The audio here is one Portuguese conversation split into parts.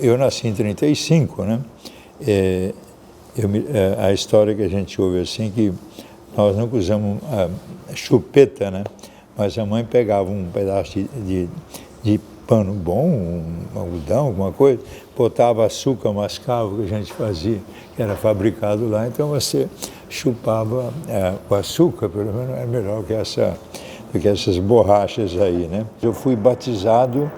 Eu nasci em 35, né? A história que a gente ouve assim, que nós nunca usamos chupeta, né? Mas a mãe pegava um pedaço de pano bom, um algodão, alguma coisa, botava açúcar mascavo, que a gente fazia, que era fabricado lá, então você chupava o açúcar, pelo menos é melhor que essas borrachas aí, né? Eu fui batizado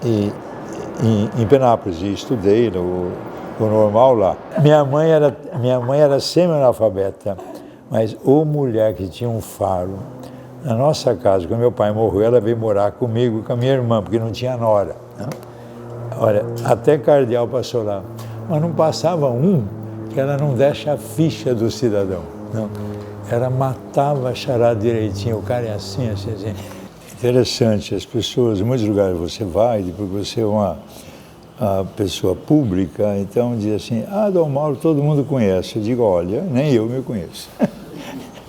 em Penápolis e estudei o normal lá. Minha mãe era semi-analfabeta, mas mulher que tinha um faro. Na nossa casa, quando meu pai morreu, ela veio morar comigo e com a minha irmã, porque não tinha nora, né? Olha, até cardeal passou lá, mas não passava que ela não deixa a ficha do cidadão, não. Ela matava a charada direitinho, o cara é assim. Interessante, as pessoas, em muitos lugares você vai, depois você é uma pessoa pública, então diz assim, Dom Mauro todo mundo conhece. Eu digo, olha, nem eu me conheço.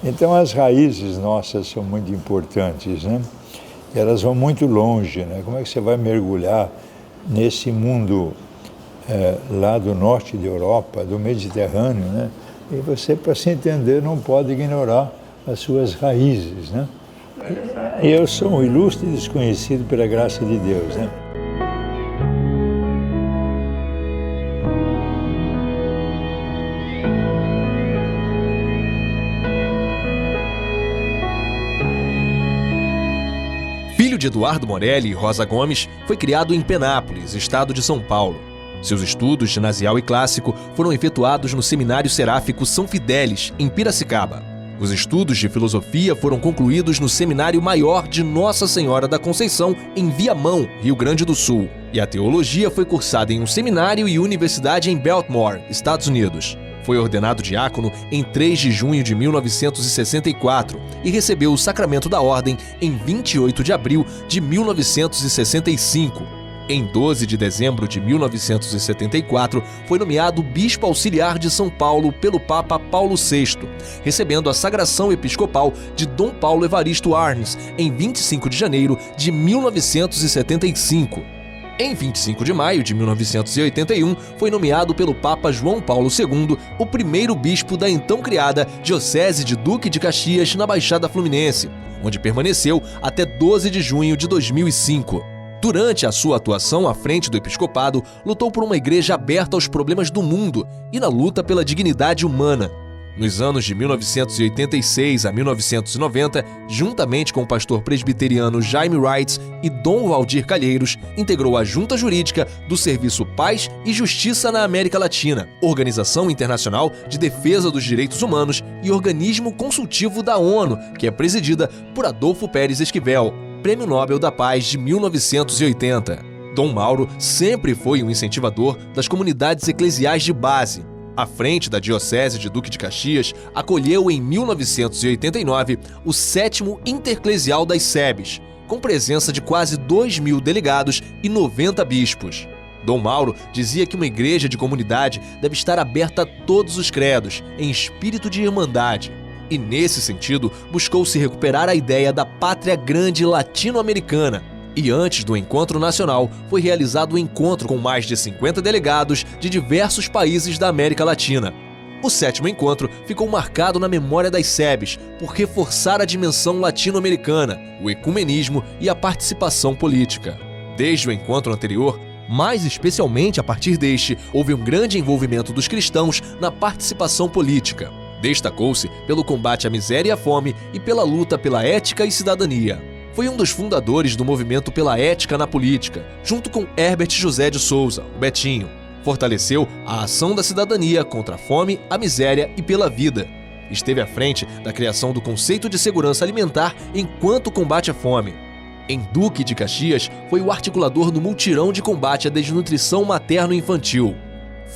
Então as raízes nossas são muito importantes, né? Elas vão muito longe, né? Como é que você vai mergulhar nesse mundo lá do norte da Europa, do Mediterrâneo, né? E você, para se entender, não pode ignorar as suas raízes, né? Eu sou um ilustre desconhecido pela graça de Deus, né? Filho de Eduardo Morelli e Rosa Gomes, foi criado em Penápolis, estado de São Paulo. Seus estudos ginasial e clássico foram efetuados no Seminário Seráfico São Fidélis, em Piracicaba. Os estudos de filosofia foram concluídos no Seminário Maior de Nossa Senhora da Conceição, em Viamão, Rio Grande do Sul. E a teologia foi cursada em um seminário e universidade em Baltimore, Estados Unidos. Foi ordenado diácono em 3 de junho de 1964 e recebeu o sacramento da ordem em 28 de abril de 1965. Em 12 de dezembro de 1974, foi nomeado bispo auxiliar de São Paulo pelo Papa Paulo VI, recebendo a sagração episcopal de Dom Paulo Evaristo Arnes em 25 de janeiro de 1975. Em 25 de maio de 1981, foi nomeado pelo Papa João Paulo II o primeiro bispo da então criada Diocese de Duque de Caxias, na Baixada Fluminense, onde permaneceu até 12 de junho de 2005. Durante a sua atuação à frente do episcopado, lutou por uma igreja aberta aos problemas do mundo e na luta pela dignidade humana. Nos anos de 1986 a 1990, juntamente com o pastor presbiteriano Jaime Wright e Dom Valdir Calheiros, integrou a Junta Jurídica do Serviço Paz e Justiça na América Latina, Organização Internacional de Defesa dos Direitos Humanos e organismo consultivo da ONU, que é presidida por Adolfo Pérez Esquivel, Prêmio Nobel da Paz de 1980. Dom Mauro sempre foi um incentivador das comunidades eclesiais de base. À frente da Diocese de Duque de Caxias, acolheu em 1989 o 7º Interclesial das SEBs, com presença de quase 2.000 delegados e 90 bispos. Dom Mauro dizia que uma igreja de comunidade deve estar aberta a todos os credos, em espírito de irmandade. E, nesse sentido, buscou se recuperar a ideia da pátria grande latino-americana. E antes do encontro nacional, foi realizado um encontro com mais de 50 delegados de diversos países da América Latina. O 7º encontro ficou marcado na memória das SEBs por reforçar a dimensão latino-americana, o ecumenismo e a participação política. Desde o encontro anterior, mais especialmente a partir deste, houve um grande envolvimento dos cristãos na participação política. Destacou-se pelo combate à miséria e à fome e pela luta pela ética e cidadania. Foi um dos fundadores do movimento pela ética na política, junto com Herbert José de Souza, o Betinho. Fortaleceu a ação da cidadania contra a fome, a miséria e pela vida. Esteve à frente da criação do conceito de segurança alimentar enquanto combate à fome. Em Duque de Caxias, foi o articulador do mutirão de combate à desnutrição materno-infantil.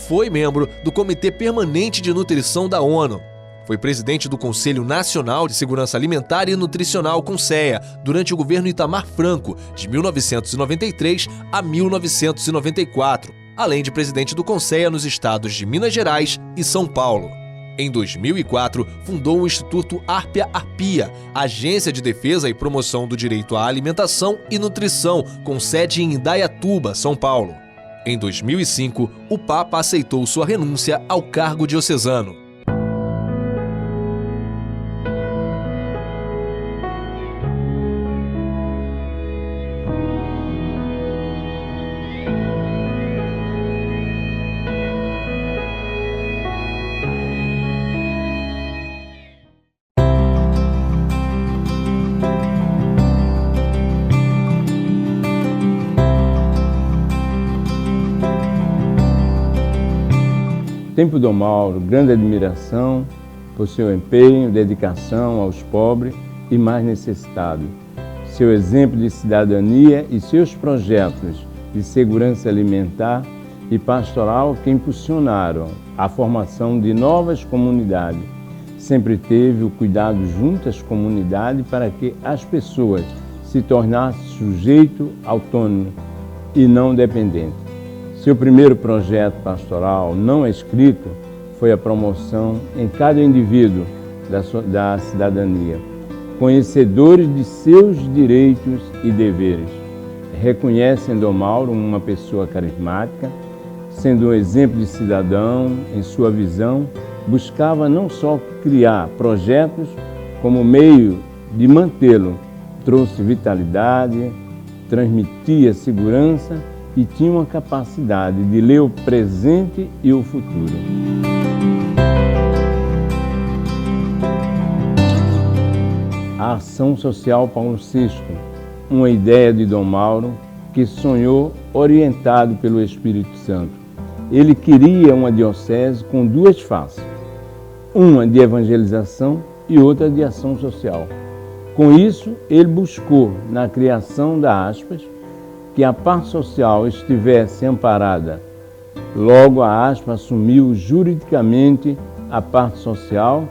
Foi membro do Comitê Permanente de Nutrição da ONU. Foi presidente do Conselho Nacional de Segurança Alimentar e Nutricional, CONSEA, durante o governo Itamar Franco, de 1993 a 1994, além de presidente do CONSEA nos estados de Minas Gerais e São Paulo. Em 2004, fundou o Instituto Arpia, Agência de Defesa e Promoção do Direito à Alimentação e Nutrição, com sede em Indaiatuba, São Paulo. Em 2005, o Papa aceitou sua renúncia ao cargo diocesano. Tempo Dom Mauro, grande admiração por seu empenho, dedicação aos pobres e mais necessitados, seu exemplo de cidadania e seus projetos de segurança alimentar e pastoral que impulsionaram a formação de novas comunidades. Sempre teve o cuidado junto às comunidades para que as pessoas se tornassem sujeito autônomo e não dependente. Seu primeiro projeto pastoral não escrito foi a promoção em cada indivíduo da cidadania, conhecedores de seus direitos e deveres. Reconhecem Dom Mauro uma pessoa carismática, sendo um exemplo de cidadão em sua visão, buscava não só criar projetos, como meio de mantê-lo. Trouxe vitalidade, transmitia segurança e tinha uma capacidade de ler o presente e o futuro. A ação social Paulo VI, uma ideia de Dom Mauro que sonhou orientado pelo Espírito Santo. Ele queria uma diocese com duas faces, uma de evangelização e outra de ação social. Com isso, ele buscou, na criação da Aspas, que a parte social estivesse amparada. Logo, a Aspas assumiu juridicamente a parte social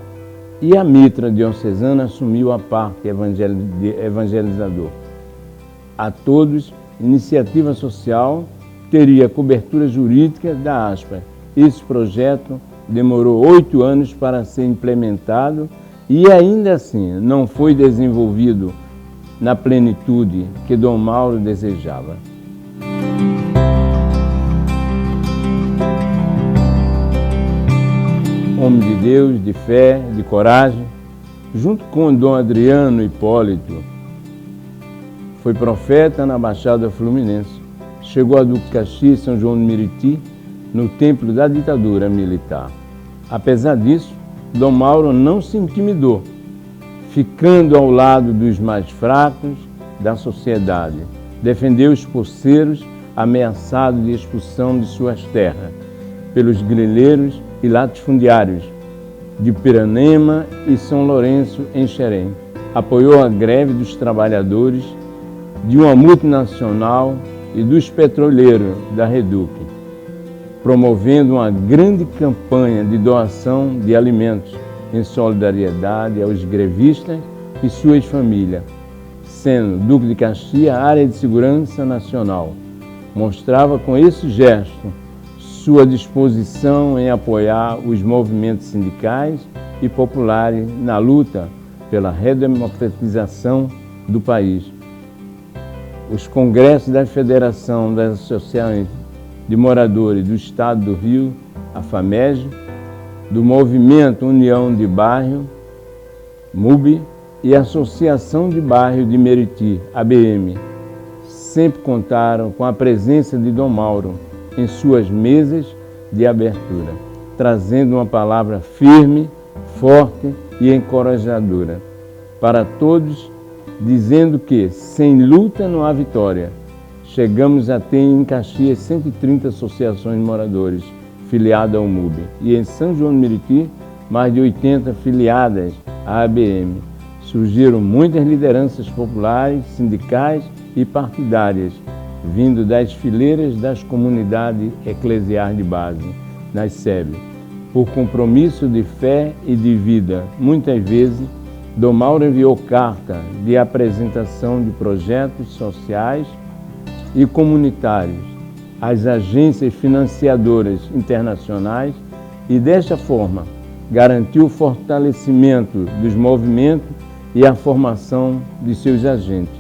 e a Mitra diocesana assumiu a parte evangelizador. A todos, iniciativa social teria cobertura jurídica da Aspas. Esse projeto demorou 8 anos para ser implementado e ainda assim não foi desenvolvido na plenitude que Dom Mauro desejava. Homem de Deus, de fé, de coragem, junto com Dom Adriano Hipólito, foi profeta na Baixada Fluminense. Chegou a Duque de Caxias e São João de Meriti, no templo da ditadura militar. Apesar disso, Dom Mauro não se intimidou, ficando ao lado dos mais fracos da sociedade. Defendeu os poceiros ameaçados de expulsão de suas terras pelos grileiros e latifundiários de Piranema e São Lourenço, em Xerém. Apoiou a greve dos trabalhadores de uma multinacional e dos petroleiros da Reduc, promovendo uma grande campanha de doação de alimentos em solidariedade aos grevistas e suas famílias, sendo Duque de Caxias área de segurança nacional. Mostrava com esse gesto sua disposição em apoiar os movimentos sindicais e populares na luta pela redemocratização do país. Os congressos da Federação das Associações de Moradores do Estado do Rio, a FAMEG, do Movimento União de Bairro, MUB, e a Associação de Bairro de Meriti, ABM, sempre contaram com a presença de Dom Mauro em suas mesas de abertura, trazendo uma palavra firme, forte e encorajadora para todos, dizendo que sem luta não há vitória. Chegamos a ter em Caxias 130 associações de moradores filiadas ao MUB e em São João de Meriti mais de 80 filiadas à ABM. Surgiram muitas lideranças populares, sindicais e partidárias, vindo das fileiras das comunidades eclesiais de base, nas SEB, por compromisso de fé e de vida. Muitas vezes, Dom Mauro enviou carta de apresentação de projetos sociais e comunitários às agências financiadoras internacionais e, desta forma, garantiu o fortalecimento dos movimentos e a formação de seus agentes,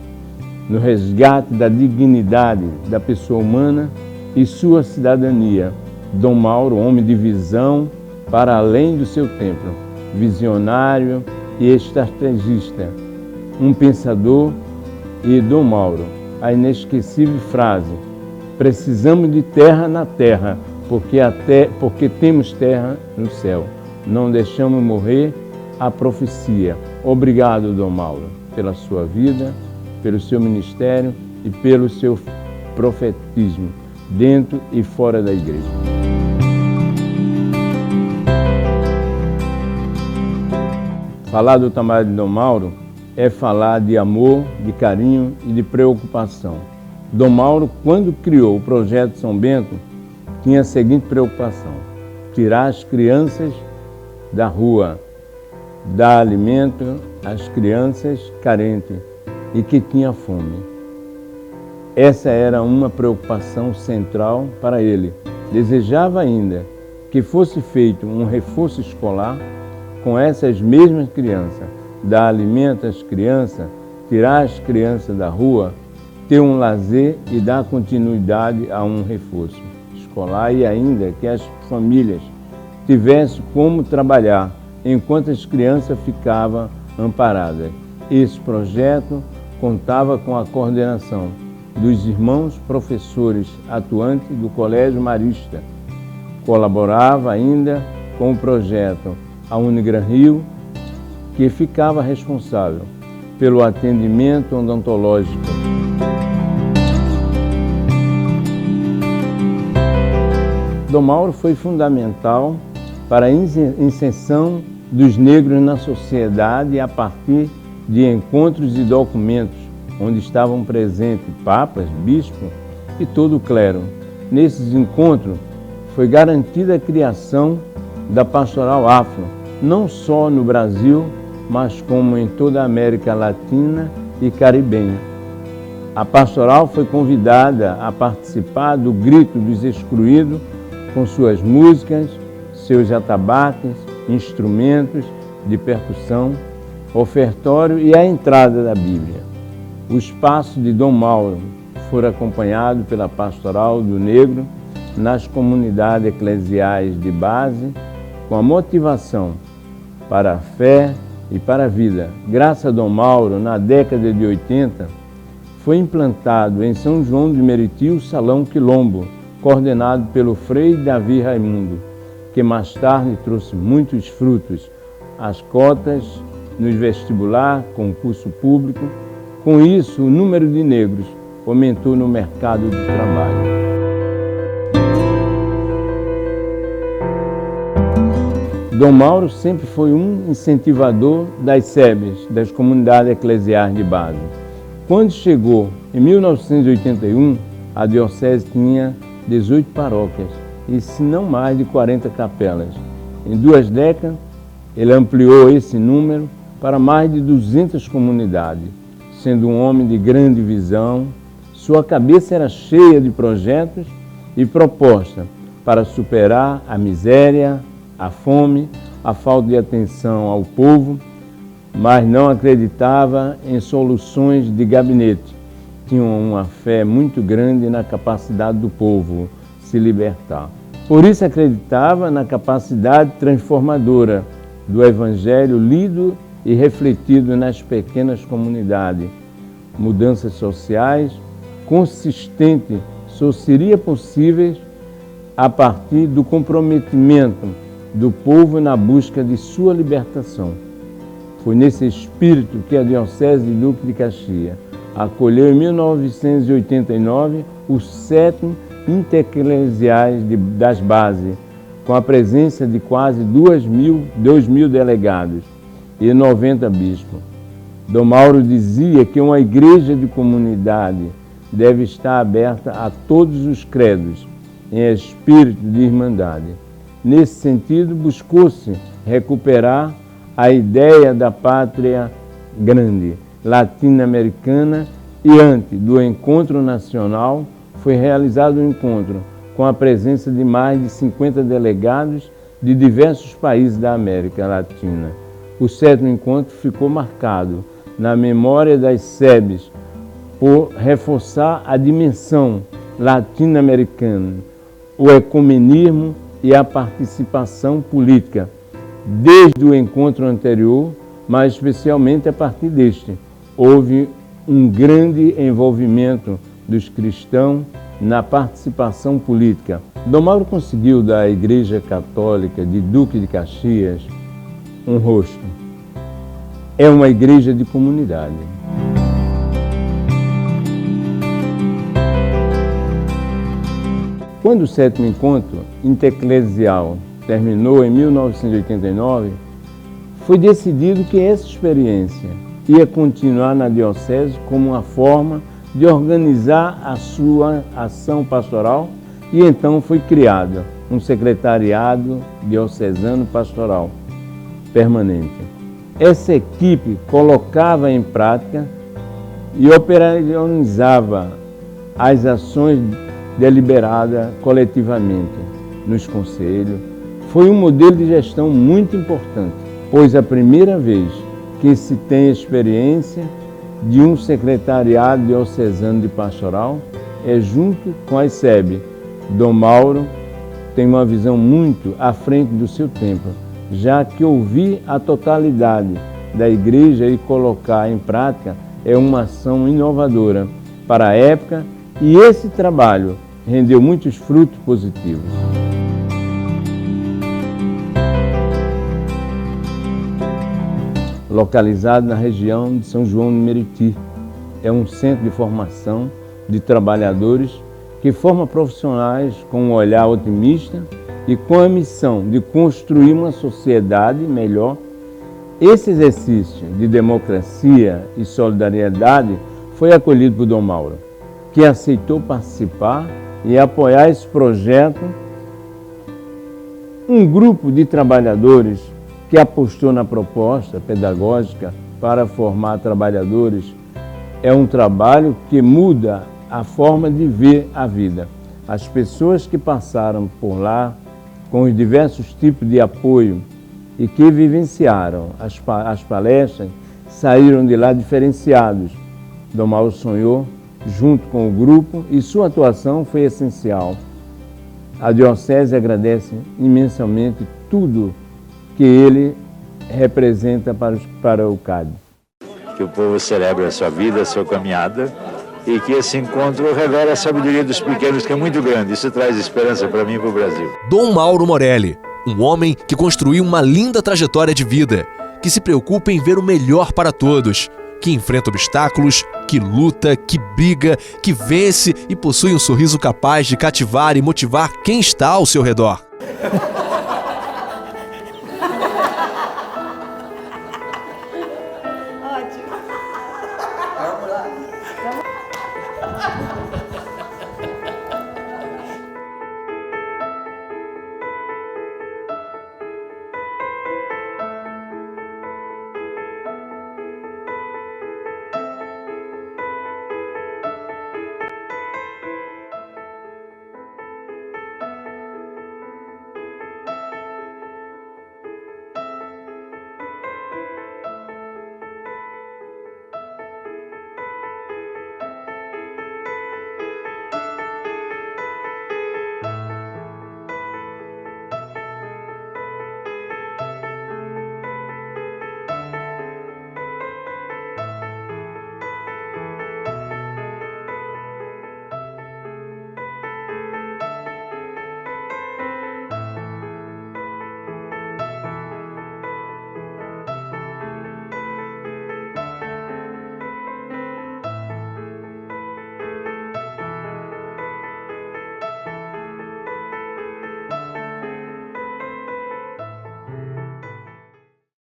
no resgate da dignidade da pessoa humana e sua cidadania. Dom Mauro, homem de visão para além do seu tempo, visionário e estrategista, um pensador. E Dom Mauro, a inesquecível frase: precisamos de terra na terra, porque temos terra no céu. Não deixamos morrer a profecia. Obrigado, Dom Mauro, pela sua vida, pelo seu ministério e pelo seu profetismo, dentro e fora da igreja. Falar do trabalho de Dom Mauro é falar de amor, de carinho e de preocupação. Dom Mauro, quando criou o projeto São Bento, tinha a seguinte preocupação: tirar as crianças da rua, dar alimento às crianças carentes e que tinham fome. Essa era uma preocupação central para ele. Desejava ainda que fosse feito um reforço escolar com essas mesmas crianças, dar alimento às crianças, tirar as crianças da rua, ter um lazer e dar continuidade a um reforço escolar, e ainda que as famílias tivessem como trabalhar enquanto as crianças ficavam amparadas. Esse projeto contava com a coordenação dos irmãos professores atuantes do Colégio Marista. Colaborava ainda com o projeto a Unigran Rio, que ficava responsável pelo atendimento odontológico. Dom Mauro foi fundamental para a inserção dos negros na sociedade a partir de encontros e documentos, onde estavam presentes papas, bispos e todo o clero. Nesses encontros foi garantida a criação da pastoral afro, não só no Brasil, mas como em toda a América Latina e Caribenha. A pastoral foi convidada a participar do Grito dos Excluídos com suas músicas, seus atabaques, instrumentos de percussão, ofertório e a entrada da Bíblia. Os passos de Dom Mauro foram acompanhados pela pastoral do negro nas comunidades eclesiais de base, com a motivação para a fé e para a vida. Graças a Dom Mauro, na década de 80, foi implantado em São João de Meriti o Salão Quilombo, coordenado pelo Frei Davi Raimundo, que mais tarde trouxe muitos frutos, as cotas nos vestibular, concurso público. Com isso, o número de negros aumentou no mercado de trabalho. Dom Mauro sempre foi um incentivador das SEBs, das comunidades eclesiais de base. Quando chegou em 1981, a diocese tinha 18 paróquias e, se não mais, de 40 capelas. Em 2 décadas, ele ampliou esse número para mais de 200 comunidades. Sendo um homem de grande visão, sua cabeça era cheia de projetos e propostas para superar a miséria, a fome, a falta de atenção ao povo, mas não acreditava em soluções de gabinete. Tinha uma fé muito grande na capacidade do povo se libertar. Por isso acreditava na capacidade transformadora do Evangelho lido e refletido nas pequenas comunidades. Mudanças sociais consistentes só seria possível a partir do comprometimento do povo na busca de sua libertação. Foi nesse espírito que a Diocese de Duque de Caxias acolheu em 1989 os 7 intereclesiais das bases, com a presença de quase 2 mil delegados e 90 bispos. Dom Mauro dizia que uma igreja de comunidade deve estar aberta a todos os credos, em espírito de irmandade. Nesse sentido, buscou-se recuperar a ideia da pátria grande, latino-americana, e antes do encontro nacional, foi realizado um encontro com a presença de mais de 50 delegados de diversos países da América Latina. O 7º encontro ficou marcado na memória das SEBs por reforçar a dimensão latino-americano, o ecumenismo e a participação política, desde o encontro anterior, mas especialmente a partir deste. Houve um grande envolvimento dos cristãos na participação política. Dom Mauro conseguiu da Igreja Católica de Duque de Caxias um rosto. É uma igreja de comunidade. Quando o 7º encontro intereclesial terminou em 1989, foi decidido que essa experiência ia continuar na diocese como uma forma de organizar a sua ação pastoral, e então foi criado um secretariado diocesano pastoral permanente. Essa equipe colocava em prática e operacionalizava as ações deliberadas coletivamente nos conselhos. Foi um modelo de gestão muito importante, pois a primeira vez que se tem experiência de um secretariado diocesano de pastoral é junto com a ICEB. Dom Mauro tem uma visão muito à frente do seu tempo, já que ouvir a totalidade da igreja e colocar em prática é uma ação inovadora para a época, e esse trabalho rendeu muitos frutos positivos. Localizado na região de São João do Meriti, é um centro de formação de trabalhadores que forma profissionais com um olhar otimista e com a missão de construir uma sociedade melhor. Esse exercício de democracia e solidariedade foi acolhido por Dom Mauro, que aceitou participar e apoiar esse projeto. Um grupo de trabalhadores que apostou na proposta pedagógica para formar trabalhadores é um trabalho que muda a forma de ver a vida. As pessoas que passaram por lá com os diversos tipos de apoio e que vivenciaram as palestras saíram de lá diferenciados. Dom Mauro sonhou junto com o grupo e sua atuação foi essencial. A Diocese agradece imensamente tudo que ele representa para o CAD. Que o povo celebre a sua vida, a sua caminhada, e que esse encontro revele a sabedoria dos pequenos, que é muito grande. Isso traz esperança para mim e para o Brasil. Dom Mauro Morelli, um homem que construiu uma linda trajetória de vida, que se preocupa em ver o melhor para todos, que enfrenta obstáculos, que luta, que briga, que vence e possui um sorriso capaz de cativar e motivar quem está ao seu redor.